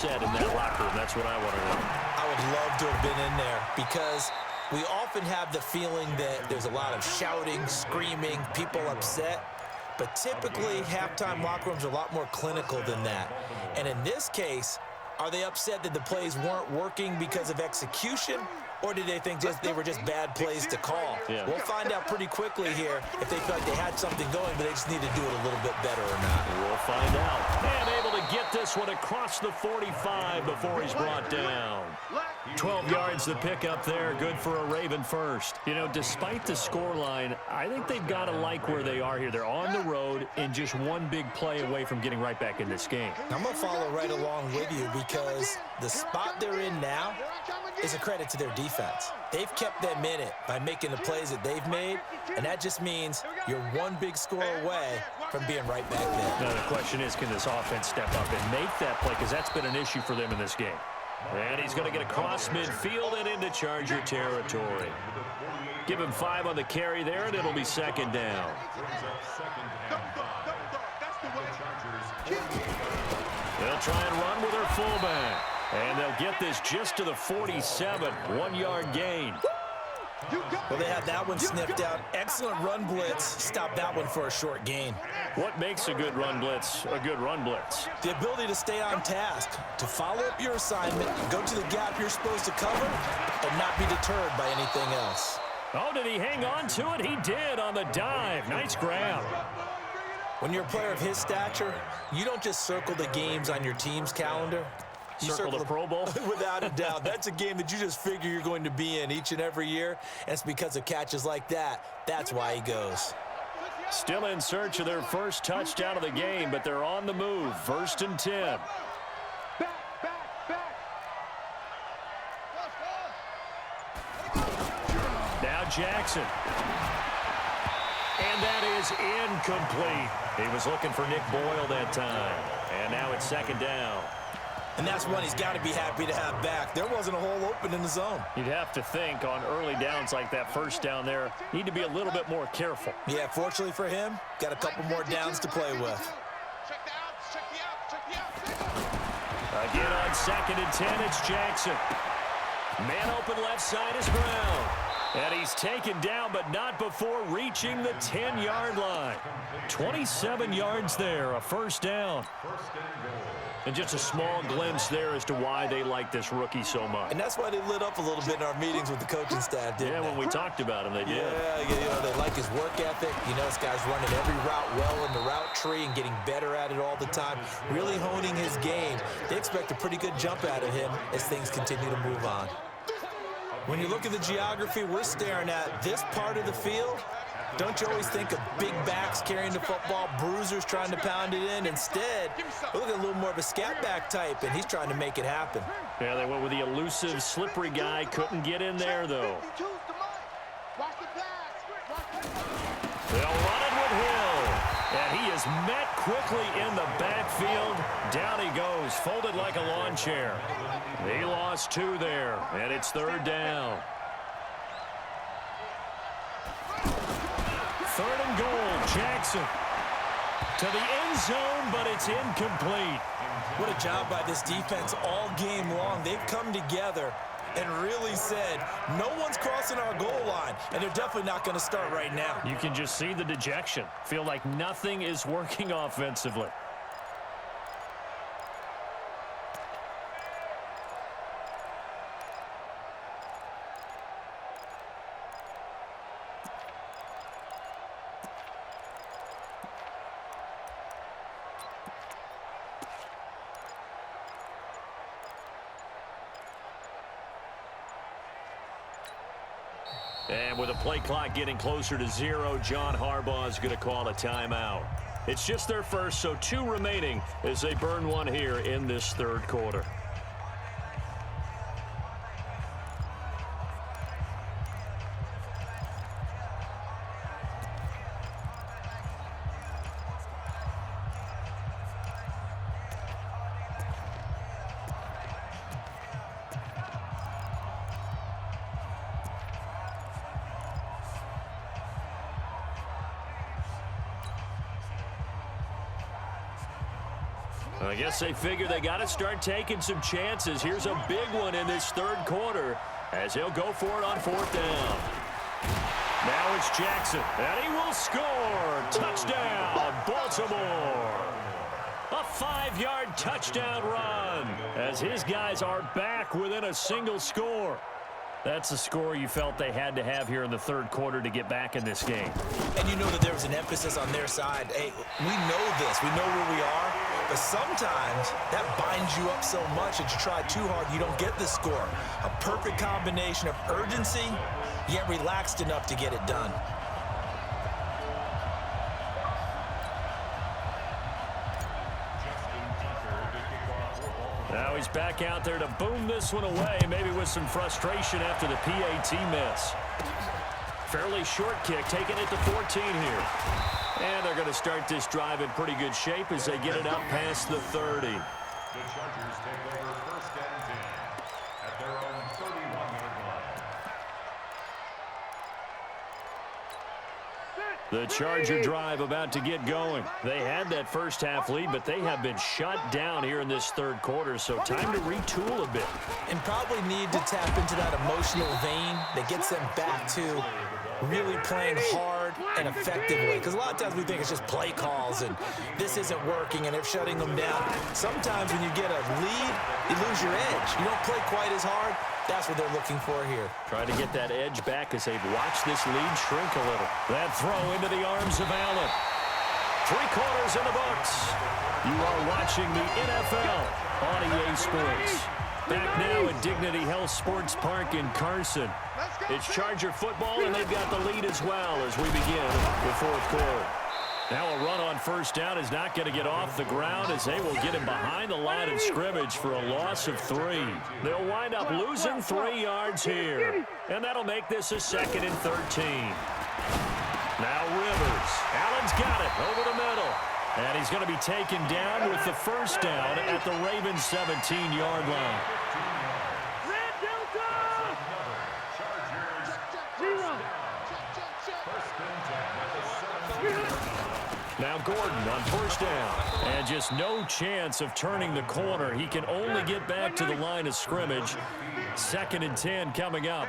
Said in that locker room, that's what I want to know. I would love to have been in there because we often have the feeling that there's a lot of shouting, screaming, people upset. But typically, halftime locker rooms are a lot more clinical than that. And in this case, are they upset that the plays weren't working because of execution? Or did they think they were just bad plays to call? Yeah. We'll find out pretty quickly here if they feel like they had something going, but they just need to do it a little bit better or not. We'll find out. And able to get this one across the 45 before he's brought down. 12 yards to pick up there. Good for a Raven first. You know, despite the scoreline, I think they've got to like where they are here. They're on the road and just one big play away from getting right back in this game. I'm going to follow right along with you because the spot they're in now is a credit to their defense. They've kept them in it by making the plays that they've made, and that just means you're one big score away from being right back there. Now the question is, can this offense step up and make that play, because that's been an issue for them in this game. And he's going to get across midfield and into Charger territory. Give him 5 on the carry there, and it'll be second down. They'll try and run with their fullback. And they'll get this just to the 47, 1-yard gain. Well, they had that one sniffed out. Excellent run blitz. Stop that one for a short gain. What makes a good run blitz a good run blitz? The ability to stay on task, to follow up your assignment, go to the gap you're supposed to cover, and not be deterred by anything else. Oh, did he hang on to it? He did on the dive. Nice grab. When you're a player of his stature, you don't just circle the games on your team's calendar. You circle the Pro Bowl? Without a doubt. That's a game that you just figure you're going to be in each and every year, and it's because of catches like that. That's why he goes. Still in search of their first touchdown of the game, but they're on the move. 1st and 10. Now Jackson. And that is incomplete. He was looking for Nick Boyle that time. And now it's 2nd down. And that's one he's got to be happy to have back. There wasn't a hole open in the zone. You'd have to think on early downs like that, first down there, need to be a little bit more careful. Yeah, fortunately for him, got a couple more downs to play with. Again on 2nd and 10, it's Jackson. Man open left side is Brown. And he's taken down, but not before reaching the 10-yard line. 27 yards there, a 1st down. And just a small glimpse there as to why they like this rookie so much. And that's why they lit up a little bit in our meetings with the coaching staff, didn't they? Yeah, when we talked about him, they did. Yeah, you know, they like his work ethic. You know, this guy's running every route well in the route tree and getting better at it all the time, really honing his game. They expect a pretty good jump out of him as things continue to move on. When you look at the geography we're staring at, this part of the field, don't you always think of big backs carrying the football, bruisers trying to pound it in? Instead, look at a little more of a scat back type, and he's trying to make it happen. Yeah, they went with the elusive, slippery guy. Couldn't get in there, though. They'll run it with Hill. And he is met quickly in the backfield. Down he goes, folded like a lawn chair. He lost 2 there, and it's 3rd down. 3rd and goal, Jackson. To the end zone, but it's incomplete. What a job by this defense all game long. They've come together and really said, no one's crossing our goal line, and they're definitely not going to start right now. You can just see the dejection. Feel like nothing is working offensively. And with a play clock getting closer to 0, John Harbaugh is going to call a timeout. It's just their first, so 2 remaining as they burn one here in this 3rd quarter. I guess they figure they got to start taking some chances. Here's a big one in this third quarter as he'll go for it on fourth down. Now it's Jackson, and he will score. Touchdown, Baltimore. A 5-yard touchdown run as his guys are back within a single score. That's the score you felt they had to have here in the third quarter to get back in this game. And you know that there was an emphasis on their side. Hey, we know this. We know where we are. But sometimes that binds you up so much that you try too hard, you don't get the score. A perfect combination of urgency, yet relaxed enough to get it done. Now he's back out there to boom this one away, maybe with some frustration after the PAT miss. Fairly short kick, taking it to 14 here. And they're going to start this drive in pretty good shape as they get it up past the 30. The Chargers take over first and 10 at their own 31-yard line. The Charger drive about to get going. They had that first half lead, but they have been shut down here in this third quarter, so time to retool a bit. And probably need to tap into that emotional vein that gets them back to really playing hard and effectively. Because a lot of times we think it's just play calls and this isn't working and they're shutting them down. Sometimes when you get a lead, you lose your edge. You don't play quite as hard. That's what they're looking for here. Trying to get that edge back as they've watched this lead shrink a little. That throw into the arms of Allen. 3 quarters in the books. You are watching the NFL on EA Sports. Back now at Dignity Health Sports Park in Carson. It's Charger football, and they've got the lead as well as we begin the fourth quarter. Now a run on first down is not going to get off the ground as they will get him behind the line of scrimmage for a loss of 3. They'll wind up losing 3 yards here, and that'll make this a 2nd and 13. Now Rivers. Allen's got it over the middle. And he's going to be taken down with the first down at the Ravens' 17-yard line. Now Gordon on first down. And just no chance of turning the corner. He can only get back to the line of scrimmage. 2nd and 10 coming up.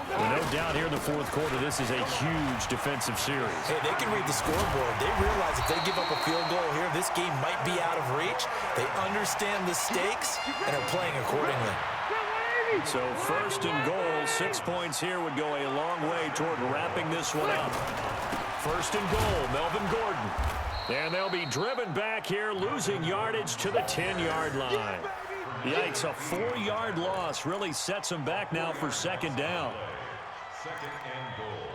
Well, no doubt here in the fourth quarter, this is a huge defensive series. Hey, they can read the scoreboard. They realize if they give up a field goal here, this game might be out of reach. They understand the stakes and are playing accordingly. So 1st and goal, 6 points here would go a long way toward wrapping this one up. 1st and goal, Melvin Gordon. And they'll be driven back here, losing yardage to the 10-yard line. Yikes, a 4-yard loss really sets them back now for 2nd down. 2nd and goal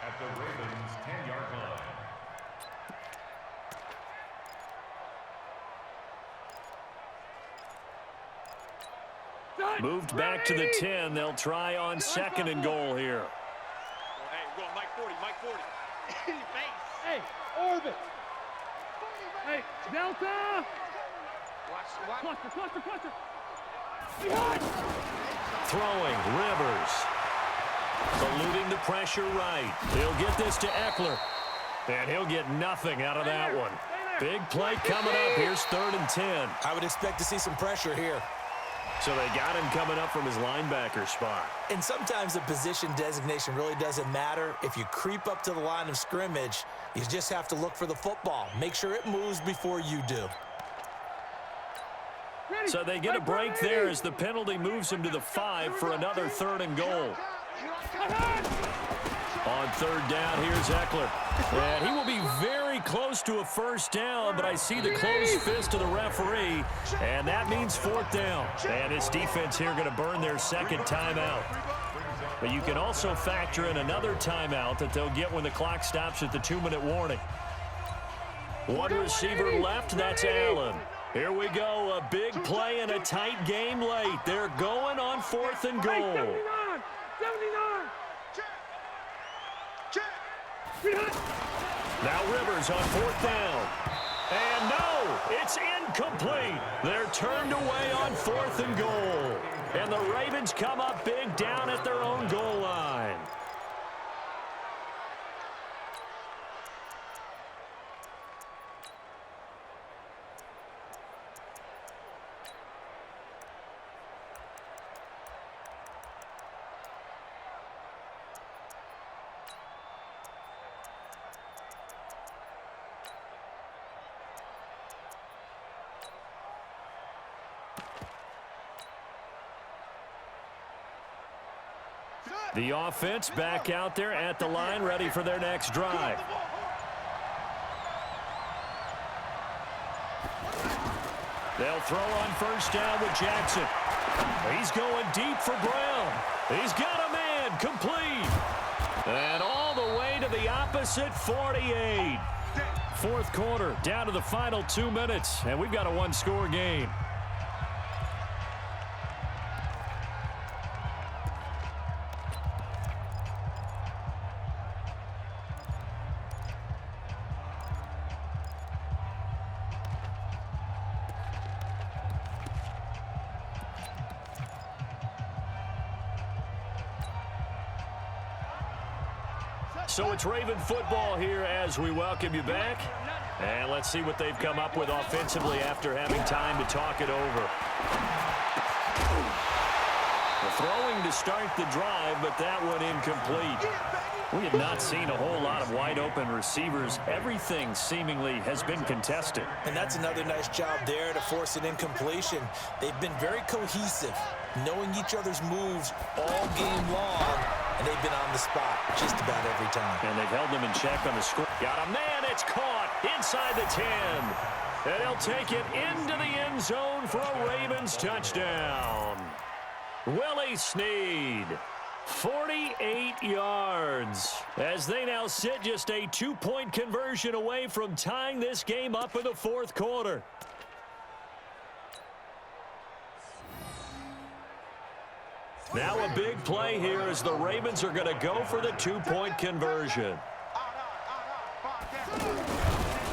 at the Ravens' 10-yard line. Moved back to the 10. They'll try on 2nd and goal here. Hey, we're going Mike 40, Mike 40. Hey, orbit. Hey, Delta. Watch. Cluster. Throwing, Rivers. Eluding the pressure right. He'll get this to Eckler. And he'll get nothing out of that one. Big play coming up. Here's 3rd and 10. I would expect to see some pressure here. So they got him coming up from his linebacker spot. And sometimes the position designation really doesn't matter. If you creep up to the line of scrimmage, you just have to look for the football. Make sure it moves before you do. So they get a break there as the penalty moves him to the 5 for another 3rd and goal. On 3rd down, here's Eckler. And he will be very close to a first down, but I see the closed fist of the referee, and that means 4th down. And his defense here going to burn their 2nd timeout. But you can also factor in another timeout that they'll get when the clock stops at the 2-minute warning. One receiver left, that's Allen. Here we go, a big play and a tight game late. They're going on 4th and goal. 79. Now Rivers on 4th down. And no, it's incomplete. They're turned away on 4th and goal. And the Ravens come up big down at their own goal line. The offense back out there at the line, ready for their next drive. They'll throw on first down with Jackson. He's going deep for Brown. He's got a man, complete. And all the way to the opposite 48. Fourth quarter, down to the final 2 minutes, and we've got a one-score game. So it's Raven football here as we welcome you back. And let's see what they've come up with offensively after having time to talk it over. The throwing to start the drive, but that one incomplete. We have not seen a whole lot of wide-open receivers. Everything seemingly has been contested. And that's another nice job there to force an incompletion. They've been very cohesive, knowing each other's moves all game long, and they've been on the spot just about every time. And they've held them in check on the score. Got a man, it's caught inside the 10. And he'll take it into the end zone for a Ravens touchdown. Willie Snead, 48 yards, as they now sit just a 2-point conversion away from tying this game up in the fourth quarter. Now a big play here as the Ravens are going to go for the 2-point conversion.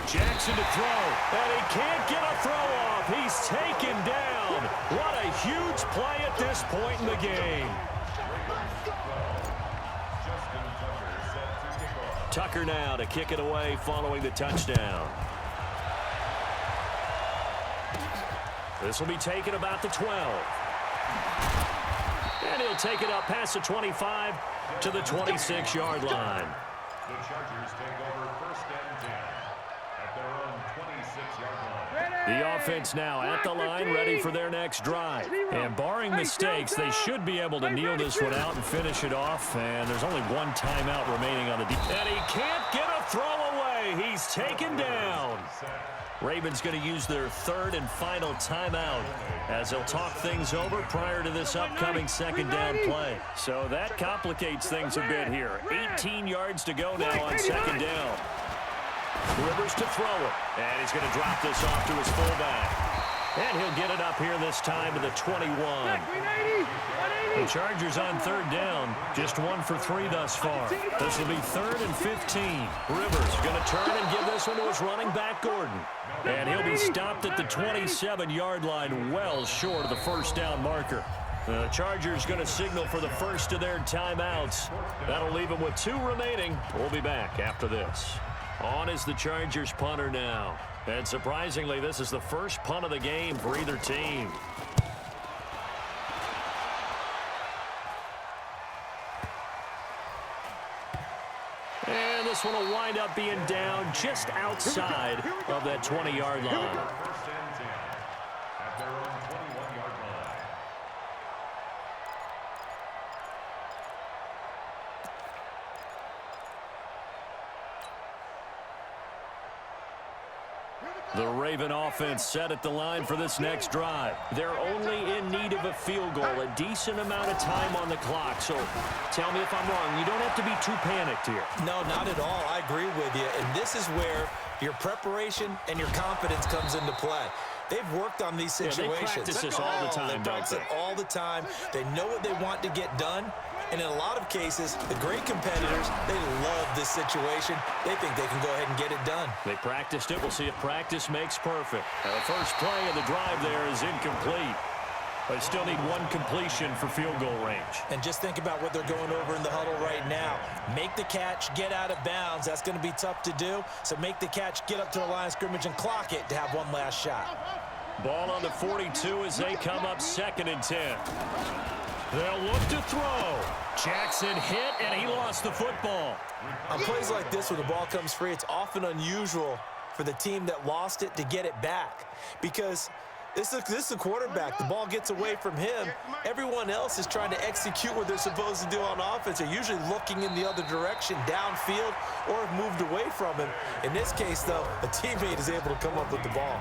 Jackson to throw, and he can't get a throw off. He's taken down. What a huge play at this point in the game. Tucker now to kick it away following the touchdown. This will be taken about the 12. And he'll take it up past the 25 to the 26-yard line. The Chargers take over first and 10 at their own 26-yard line. The offense now at the line, ready for their next drive. And barring mistakes, they should be able to kneel this one out and finish it off. And there's only one timeout remaining on the defense. And he can't get a throw away. He's taken down. Ravens going to use their third and final timeout as they'll talk things over prior to this upcoming second down play. So that complicates things a bit here. 18 yards to go now on second down. Rivers to throw it, and he's going to drop this off to his fullback. And he'll get it up here this time to the 21. The Chargers on third down, just 1 for 3 thus far. This will be 3rd and 15. Rivers going to turn and give this one to his running back, Gordon. And he'll be stopped at the 27-yard line, well short of the first down marker. The Chargers going to signal for the first of their timeouts. That'll leave them with 2 remaining. We'll be back after this. On is the Chargers punter now. And surprisingly, this is the first punt of the game for either team. And this one will wind up being down just outside of that 20-yard line. First and 10 at their own 21-yard line. The Raven offense set at the line for this next drive. They're only in need of a field goal, a decent amount of time on the clock. So tell me if I'm wrong. You don't have to be too panicked here. No, not at all. I agree with you. And this is where your preparation and your confidence comes into play. They've worked on these situations. Yeah, they practice this all the time, They practice it all the time. They know what they want to get done. And in a lot of cases, the great competitors, they love this situation. They think they can go ahead and get it done. They practiced it. We'll see if practice makes perfect. Now, the first play of the drive there is incomplete. But still need 1 completion for field goal range. And just think about what they're going over in the huddle right now. Make the catch, get out of bounds. That's going to be tough to do. So make the catch, get up to the line of scrimmage, and clock it to have one last shot. Ball on the 42 as they come up 2nd and 10. They'll look to throw. Jackson hit, and he lost the football. On plays like this where the ball comes free, it's often unusual for the team that lost it to get it back. Because This is a quarterback. The ball gets away from him. Everyone else is trying to execute what they're supposed to do on offense. They're usually looking in the other direction, downfield, or have moved away from him. In this case, though, a teammate is able to come up with the ball.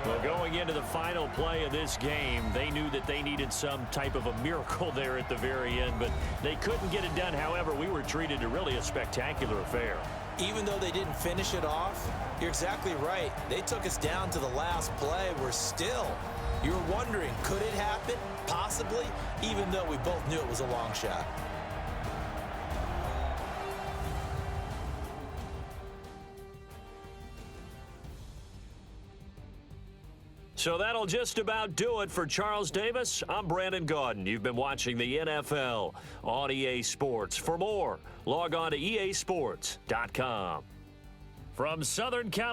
Well, going into the final play of this game, they knew that they needed some type of a miracle there at the very end, but they couldn't get it done. However, we were treated to really a spectacular affair. Even though they didn't finish it off, you're exactly right. They took us down to the last play. We're still, you were wondering, could it happen? Possibly, even though we both knew it was a long shot. So that'll just about do it for Charles Davis. I'm Brandon Gaudin. You've been watching the NFL on EA Sports. For more, log on to easports.com. From Southern California.